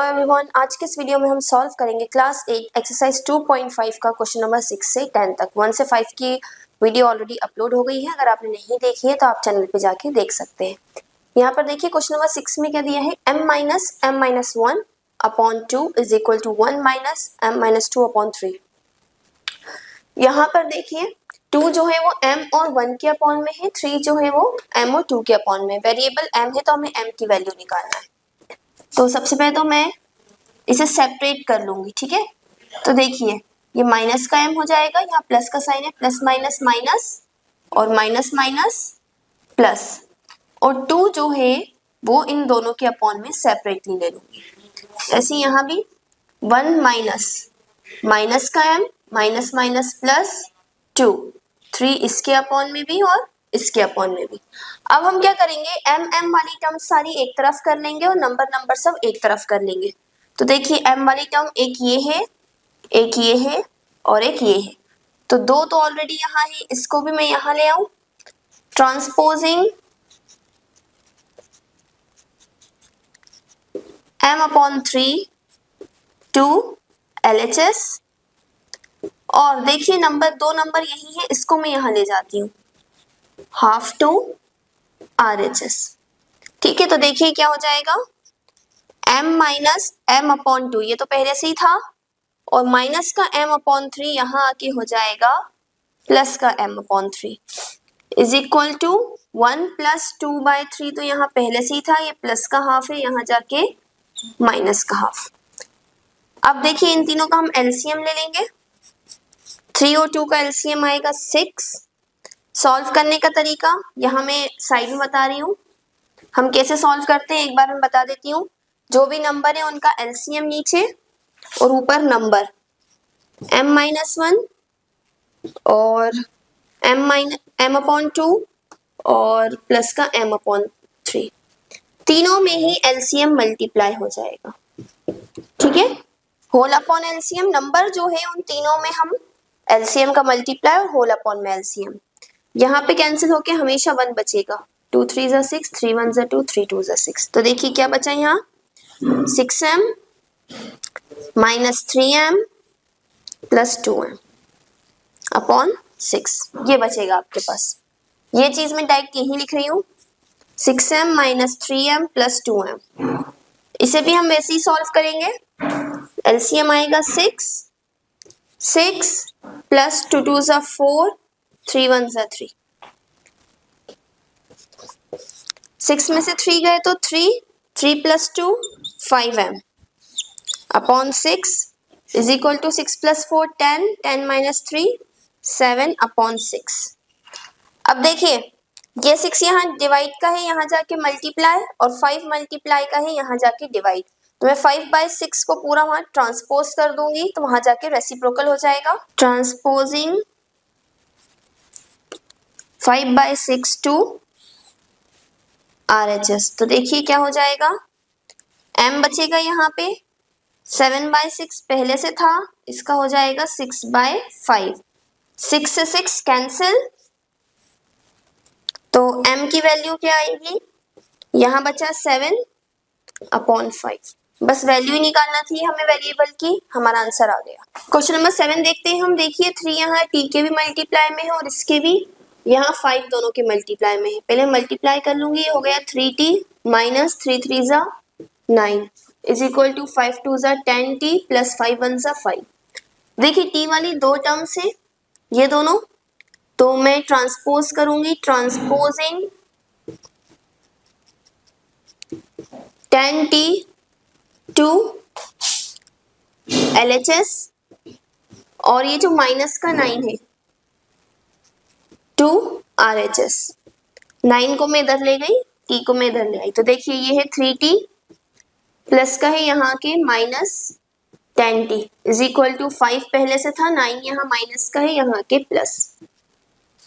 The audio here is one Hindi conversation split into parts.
एवरीवन, आज के इस वीडियो में हम सॉल्व करेंगे क्लास 8 एक्सरसाइज 2.5 का क्वेश्चन नंबर 6 से 10 तक। 1 से 5 की वीडियो ऑलरेडी अपलोड हो गई है। अगर आपने नहीं देखी है तो आप चैनल पे जाके देख सकते हैं। यहाँ पर देखिए क्वेश्चन नंबर 6 में क्या दिया है, m-1 upon 2 is equal to 1 minus m-2 upon 3। यहाँ पर देखिए 2 जो है वो m और 1 के अपॉन में है, 3 जो है वो m और 2 के अपॉन में। वेरिएबल m है तो हमें m की वैल्यू निकालना है। तो सबसे पहले तो मैं इसे सेपरेट कर लूंगी, ठीक है। तो देखिए ये माइनस का m हो जाएगा, यहाँ प्लस का साइन है, प्लस माइनस माइनस और माइनस माइनस प्लस, और 2 जो है वो इन दोनों के अपॉन में सेपरेटली ले लूंगी। ऐसे यहाँ भी 1 माइनस माइनस का m माइनस माइनस प्लस 2, 3 इसके अपॉन में भी और इसके अपॉन में भी। अब हम क्या करेंगे, m वाली टर्म सारी एक तरफ कर लेंगे और नंबर सब एक तरफ कर लेंगे। तो देखिए m वाली टर्म एक ये है, एक ये है और एक ये है। तो 2 तो ऑलरेडी यहाँ है, इसको भी मैं यहाँ ले आऊं। Transposing m upon 3 to LHS, और देखिए दो नंबर यही है, इसको मैं यहाँ ले जाती हूँ हाफ टू RHS। ठीक है, तो देखिए क्या हो जाएगा, m माइनस m अपॉन 2 ये तो पहले से ही था, और माइनस का m अपॉन 3 यहाँ आके हो जाएगा प्लस का m upon 3 is equal to 1 plus 2/3। तो यहाँ पहले से ही था, ये प्लस का हाफ है, यहाँ जाके माइनस का हाफ। अब देखिए इन तीनों का हम एलसीएम ले लेंगे। 3 और 2 का एलसीएम आएगा 6। सॉल्व करने का तरीका यहाँ मैं साइड में बता रही हूँ, हम कैसे सॉल्व करते हैं एक बार मैं बता देती हूँ। जो भी नंबर है उनका एलसीएम नीचे और ऊपर नंबर m-1 और m अपॉन 2 और प्लस का m अपॉन 3, तीनों में ही एलसीएम मल्टीप्लाई हो जाएगा, ठीक है। होल अपॉन एलसीएम, नंबर जो है उन तीनों में हम एलसीएम का मल्टीप्लाई और होल अपॉन में एलसीएम। यहाँ पे कैंसिल होके हमेशा 1 बचेगा, 2 3 ज़ा 6, 3 1 ज़ा 2, 3 2 ज़ा 6। तो देखिए क्या बचा यहाँ, 6m minus 3m plus 2m upon 6, ये बचेगा आपके पास। ये चीज मैं डायरेक्ट यही लिख रही हूँ, 6m minus 3m plus 2m। इसे भी हम वैसे ही सॉल्व करेंगे। एलसीएम आएगा 6 प्लस 2 2 ज़ा 4, 3 1 ज़ा 3। 6 में से 3 गए तो 3 plus 2 5m upon 6 is equal to 6 plus 4 10, 10 minus 3 7 upon 6। अब देखिए ये 6 यहाँ डिवाइड का है, यहाँ जाके मल्टीप्लाई, और 5 मल्टीप्लाई का है, यहाँ जाके डिवाइड। तो मैं 5/6 को पूरा वहां ट्रांसपोज कर दूंगी, तो वहां जाके रेसिप्रोकल हो जाएगा। Transposing 5/6 to RHS। तो देखिए क्या हो जाएगा, m बचेगा यहाँ पे 7/6 पहले से था, इसका हो जाएगा 6/5। 6 से 6 कैंसिल, तो m की वैल्यू क्या आएगी, यहाँ बचा 7 अपॉन 5। बस वैल्यू ही निकालना थी हमें वेरिएबल की, हमारा आंसर आ गया। क्वेश्चन नंबर 7 देखते हैं हम। देखिए 3 यहाँ t के भी मल्टीप्लाई में है और इसके भी, यहाँ 5 दोनों के मल्टीप्लाई में है। पहले मल्टीप्लाई कर लूंगी, ये हो गया 3t माइनस 3 3 ज़ा 9 इज इक्वल टू 5 2 ज़ा 10t प्लस 5 1 ज़ा 5। देखिए t वाली 2 टर्म्स है ये दोनों, तो मैं ट्रांसपोज करूंगी। ट्रांसपोजिंग 10t टू LHS, और ये जो माइनस का 9 है टू RHS। 9 को मैं इधर ले गई, t को मैं इधर ले आई। तो देखिए ये है 3t प्लस का है यहाँ के minus 10t is equal to 5 पहले से था, 9 यहाँ माइनस का है, यहाँ के प्लस।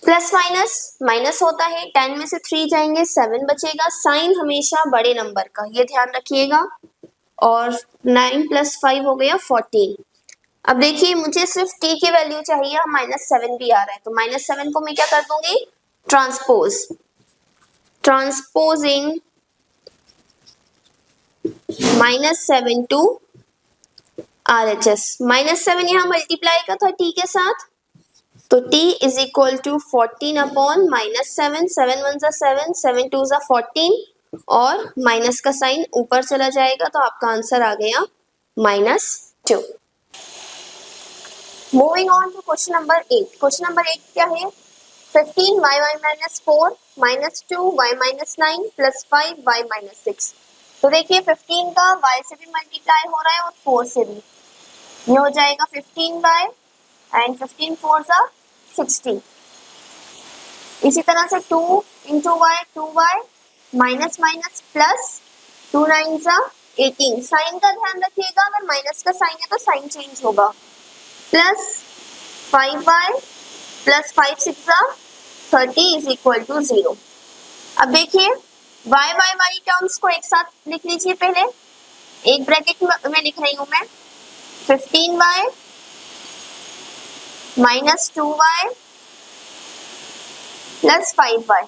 प्लस माइनस माइनस होता है, 10 में से 3 जाएंगे 7 बचेगा। साइन हमेशा बड़े नंबर का, ये ध्यान रखिएगा। और 9 प्लस 5 हो गया 14। अब देखिए मुझे सिर्फ t की वैल्यू चाहिए, -7 भी आ रहा है, तो -7 को मैं क्या कर दूंगी, ट्रांसपोजिंग -7 टू RHS। -7 यहाँ मल्टीप्लाई का था t के साथ, तो t is equal to 14 upon -7, 7 1 जा 7, 7 2 जा 14 और माइनस का साइन ऊपर चला जाएगा, तो आपका आंसर आ गया -2। Moving on to question number 8। Question number 8 क्या है? 15y minus 4 minus 2y minus 9 plus 5y minus 6। तो देखिए 15 का y से भी मल्टीप्लाई हो रहा है और 4 से भी। ये हो जाएगा 15y एंड 15 4 जा 16। इसी तरह से 2 into y 2y minus minus plus 2 9 जा 18। साइन का ध्यान रखिएगा, अगर माइनस का साइन है तो साइन चेंज होगा। प्लस 5y प्लस 5 6 जा 30 इज इक्वल टू 0। अब देखिए y वाली टर्म्स को एक साथ लिख लीजिए। पहले एक ब्रैकेट में लिख रही हूं मैं, 15y minus 2y plus 5y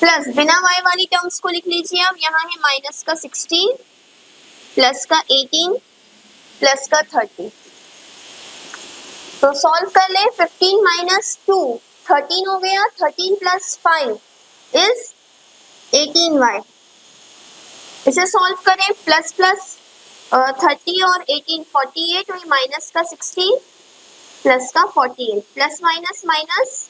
plus बिना y वाली टर्म्स को लिख लीजिए। अब यहाँ है माइनस का 16 प्लस का 18 प्लस का 30। तो सॉल्व कर ले। 15 माइनस 2 13 हो गया, 13 प्लस 5 इज 18y। इसे सॉल्व करें, प्लस प्लस 30 और 18 48 और माइनस का 16 प्लस का 48 प्लस माइनस माइनस,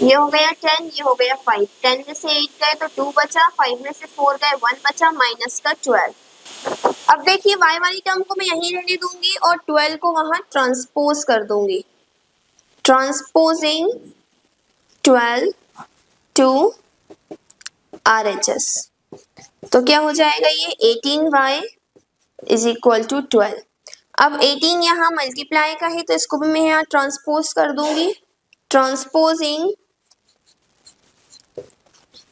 ये हो गया 10, ये हो गया 5। 10 में से 8 गए तो 2 बचा, 5 में से 4 गए 1 बचा, माइनस का 12। अब देखिए y वाली टर्म को मैं यहीं रहने दूंगी और 12 को वहां ट्रांसपोज कर दूंगी। ट्रांसपोजिंग 12 टू RHS, तो क्या हो जाएगा? ये 18y इज इक्वल टू 12। अब 18 यहाँ मल्टीप्लाई का है तो इसको भी मैं यहाँ ट्रांसपोज कर दूंगी। ट्रांसपोजिंग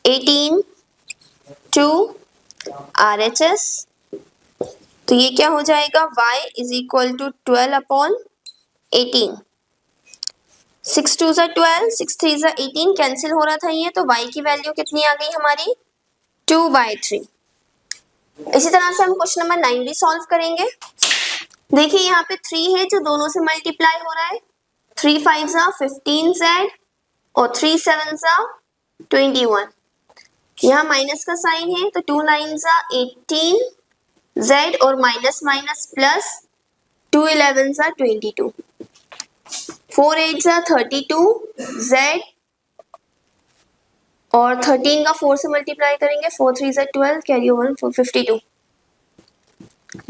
18 टू RHS, तो ये क्या हो जाएगा? y is equal to 12 upon 18। 6 2 जा 12, 6 3 जा 18, कैंसिल हो रहा था ये, तो y की वैल्यू कितनी आ गई हमारी? 2/3। इसी तरह से हम क्वेश्चन नंबर 9 भी सॉल्व करेंगे। देखिए यहाँ पे 3 है जो दोनों से मल्टीप्लाई हो रहा है। 3 5 जा 15z और 3 7 जा 21। यहाँ माइनस का साइन है तो 2 9 जा 18z और माइनस माइनस प्लस 2 11 जा 22। 4 8 जा 32z और 13 का 4 से मल्टीप्लाई करेंगे, 4 3 जा 12, कैरी ओवर 52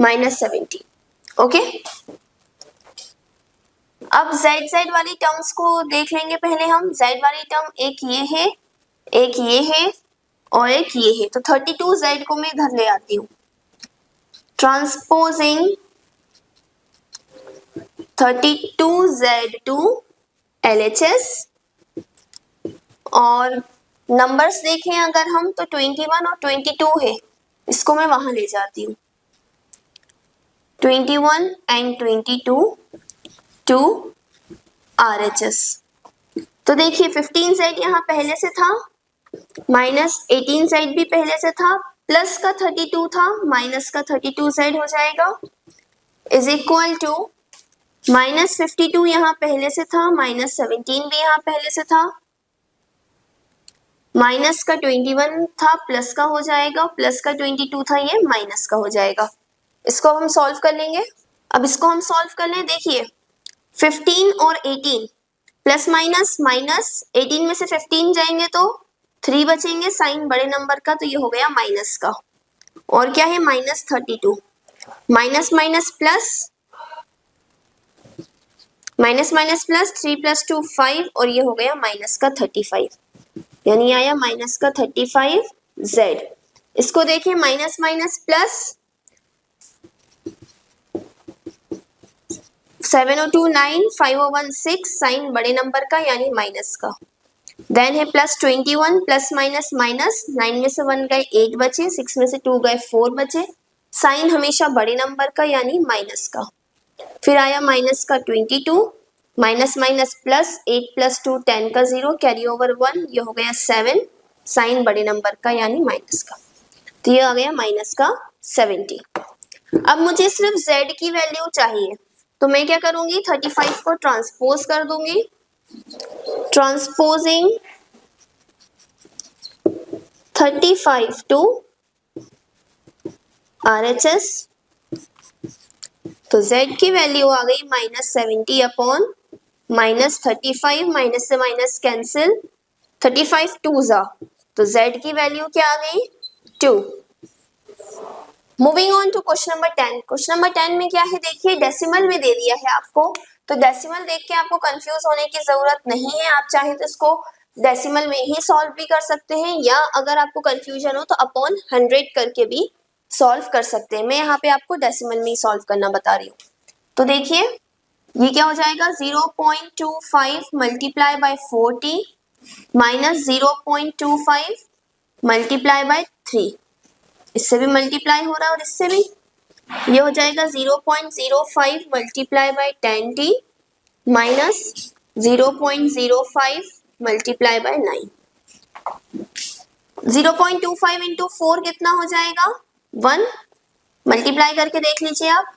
माइनस 70। ओके, अब z वाली टर्म्स को देख लेंगे पहले हम। z वाली टर्म एक ये है, एक ये है और एक ये है, तो 32z को मैं इधर ले आती हूँ। ट्रांसपोजिंग 32z टू LHS, और नंबर्स देखें अगर हम तो 21 और 22 है, इसको मैं वहां ले जाती हूँ। 21 एंड 22 टू RHS, तो देखिए 15z यहाँ पहले से था, माइनस 18z भी पहले से था, प्लस का 32 था, माइनस का 32z हो जाएगा, इज इक्वल टू माइनस 52 यहाँ पहले से था, माइनस 17 भी यहाँ पहले से था, माइनस का 21 था, प्लस का हो जाएगा, प्लस का 22 था, ये माइनस का हो जाएगा। इसको हम सॉल्व कर लेंगे। अब इसको हम सॉल्व कर लें। देखिए 15 और 18 प्लस माइनस माइनस, 18 में से 15 जाएंगे तो 3 बचेंगे, साइन बड़े नंबर का, तो ये हो गया माइनस का। और क्या है? Minus 32, minus minus plus, minus minus plus, 3 + 2 5 और ये हो गया माइनस का 35, यानी आया माइनस का 35z। इसको देखिए माइनस माइनस प्लस, 7 और 2 9, 5 और 1 6, साइन बड़े नंबर का यानी माइनस का। देन है प्लस 21 प्लस माइनस माइनस, 9 में से 1 गए 8 बचे, 6 में से 2 गए 4 बचे, साइन हमेशा बड़े नंबर का यानी माइनस का। फिर आया माइनस का 22, माइनस माइनस प्लस, 8 + 2 10 का 0, कैरी ओवर 1, ये हो गया 7, साइन बड़े नंबर का यानी माइनस का। तो ये आ गया माइनस का 70। अब मुझे सिर्फ z की वैल्यू चाहिए, तो मैं क्या करूंगी, 35 को ट्रांसपोज कर दूंगी। ट्रांसपोजिंग 35 टू RHS, तो z की वैल्यू आ गई -70 अपॉन -35, माइनस से माइनस कैंसिल, 35 टू जा, तो z की वैल्यू क्या आ गई 2। Moving on to question number 10। Question number 10 में क्या है देखिए, डेसिमल में दे दिया है आपको, तो डेसिमल देख के आपको कंफ्यूज होने की जरूरत नहीं है। आप चाहे तो इसको डेसिमल में ही सॉल्व भी कर सकते हैं, या अगर आपको कंफ्यूजन हो तो अपॉन 100 करके भी सॉल्व कर सकते हैं। मैं यहाँ पे आपको डेसिमल में ही सॉल्व करना बता रही हूँ। तो देखिए ये क्या हो जाएगा, 0.25 multiply by 40 minus 0.25 multiply by 3, इससे भी मल्टीप्लाई हो रहा है और इससे भी, ये हो जाएगा 0.05 multiply by 10t minus 0.05 multiply by 9। 0.25 into 4 कितना हो जाएगा 1, मल्टीप्लाई करके देख लीजिए आप।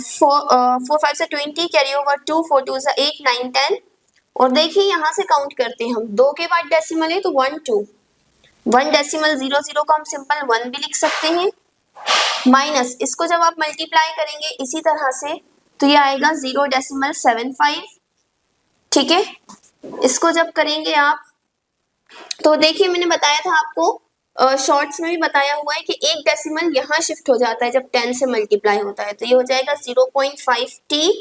4 5 से 20, कैरी ओवर 2, 4 2 से 8, 9 10, और देखिए यहाँ से काउंट करते हैं हम, 2 के बाद डेसिमल है तो 1 2, 1 डेसिमल 0 0 को हम सिंपल 1 भी लिख सकते हैं, माइनस इसको जब आप मल्टीप्लाई करेंगे इसी तरह से तो ये आएगा 0.75, ठीक है। इसको जब करेंगे आप तो देखिए मैंने बताया था आपको, शॉर्ट्स में भी बताया हुआ है कि एक डेसिमल यहाँ शिफ्ट हो जाता है जब 10 से मल्टीप्लाई होता है, तो ये हो जाएगा 0.5t,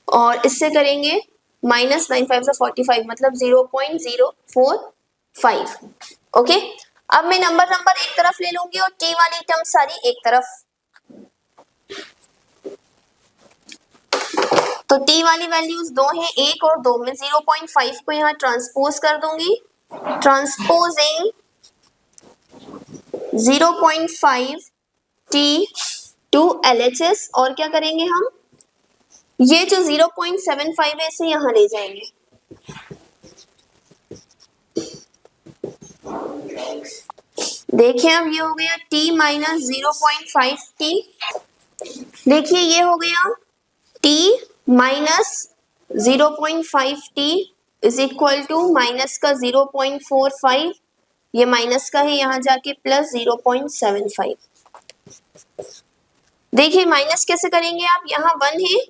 और इससे करेंगे माइनस 9 5 से 45, मतलब 0.045। ओके, अब मैं नंबर एक तरफ ले लूंगी और t वाली टर्म सारी एक तरफ, तो t वाली वैल्यूज 2 हैं, 1 और 2 में 0.5 को यहाँ ट्रांसपोज कर दूंगी। ट्रांसपोजिंग 0.5 t टू LHS, और क्या करेंगे हम, ये जो 0.75 है इसे यहाँ ले जाएंगे, देखिए अब ये हो गया t माइनस 0.5t, देखिए ये हो गया t minus 0.5t is equal to minus का 0.45, ये माइनस का है यहाँ जाके प्लस 0.75। देखिए माइनस कैसे करेंगे आप, यहाँ 1 है,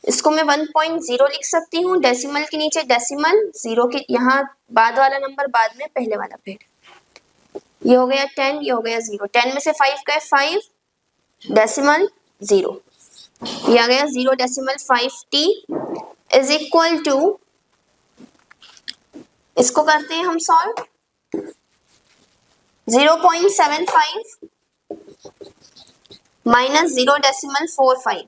इसको मैं 1.0 लिख सकती हूँ, डेसिमल के नीचे डेसिमल, जीरो के यहाँ बाद वाला नंबर बाद में पहले वाला पेड़, ये हो गया 10, ये हो गया 0, 10 में से 5 का है 5, डेसिमल 0, ये आ गया 0.5t इज इक्वल टू, इसको करते हैं हम सॉल्व, 0.75 माइनस 0.45,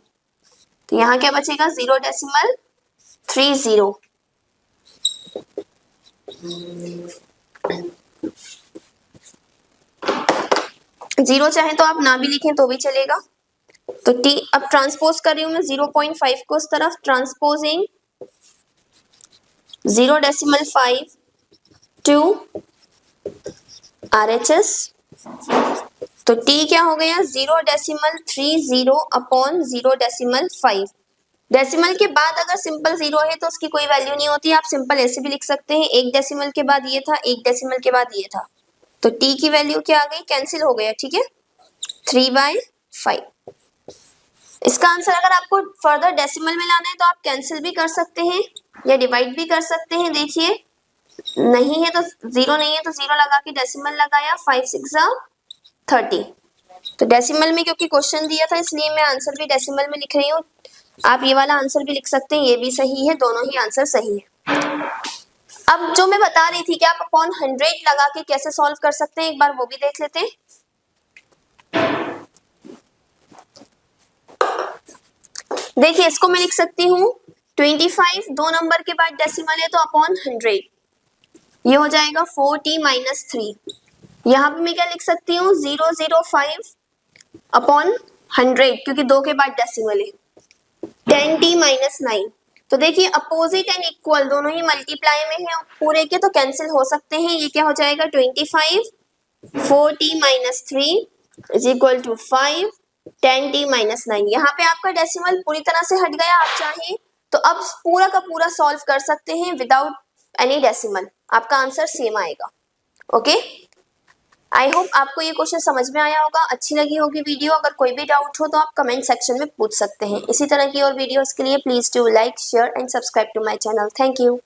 तो यहाँ क्या बचेगा 0.30, जीरो चाहे तो आप ना भी लिखें तो भी चलेगा। तो t अब ट्रांसपोज कर रही हूँ मैं 0.5 को उस तरफ, ट्रांसपोजिंग 0.5 टू RHS, तो t क्या हो गया 0.30 अपॉन 0.5। डेसिमल के बाद अगर सिंपल जीरो है तो उसकी कोई वैल्यू नहीं होती, आप सिंपल ऐसे भी लिख सकते हैं, एक डेसिमल के बाद ये था, एक डेसिमल के बाद ये था, तो t की वैल्यू क्या आ गई, कैंसिल हो गया, ठीक है, 3/5। इसका आंसर अगर आपको फर्दर डेसिमल में लाना है तो आप कैंसिल भी कर सकते हैं या डिवाइड भी कर सकते हैं। देखिए नहीं है तो जीरो नहीं है तो जीरो लगा के डेसिमल लगाया, 5 6 30, तो डेसिमल में क्योंकि क्वेश्चन दिया था इसलिए मैं आंसर भी डेसिमल में लिख रही हूँ। आप ये वाला आंसर भी लिख सकते हैं, ये भी सही है, दोनों ही आंसर सही है। अब जो मैं बता रही थी कि आप अपॉन 100 लगा के कैसे सॉल्व कर सकते हैं, एक बार वो भी देख लेते हैं। देखिए इसको मैं लिख सकती हूँ 25, 2 नंबर के बाद डेसिमल है तो अपॉन 100, ये हो जाएगा 4t माइनस 3। यहाँ पे मैं क्या लिख सकती हूँ 005 अपॉन 100 क्योंकि 2 के बाद डेसिमल है, 10t माइनस 9। तो देखिए अपोजिट एंड इक्वल दोनों ही मल्टीप्लाई में है, पूरे के तो कैंसिल हो सकते हैं, ये क्या हो जाएगा 25 4t minus 3 is equal to 5, 10t minus 9। यहाँ पे आपका डेसिमल पूरी तरह से हट गया। आप चाहें तो अब पूरा का पूरा सॉल्व कर सकते हैं विदाउट एनी डेसिमल, आपका आंसर सेम आएगा। ओके, आई होप आपको ये क्वेश्चन समझ में आया होगा, अच्छी लगी होगी वीडियो। अगर कोई भी डाउट हो तो आप कमेंट सेक्शन में पूछ सकते हैं। इसी तरह की और वीडियोस के लिए please do like, share and subscribe to my channel. Thank you.